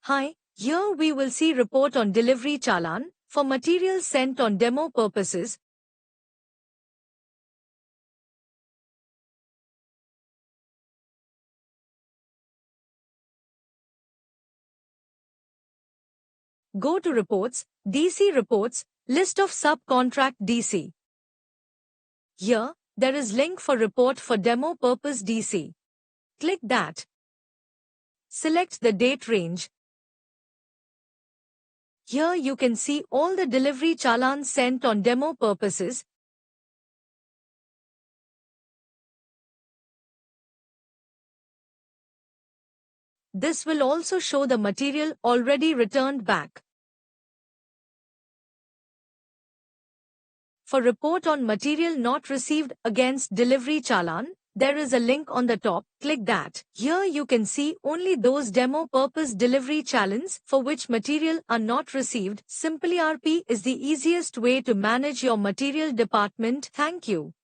Hi, here we will see report on delivery challan for materials sent on demo purposes. Go to Reports, DC Reports, List of Subcontract DC. Here, there is link for report for demo purpose DC. Click that. Select the date range. Here you can see all the delivery challans sent on demo purposes. This will also show the material already returned back. For report on material not received against delivery challan, there is a link on the top. Click that. Here you can see only those demo purpose delivery challans for which material are not received. simpliRP is the easiest way to manage your material department. Thank you.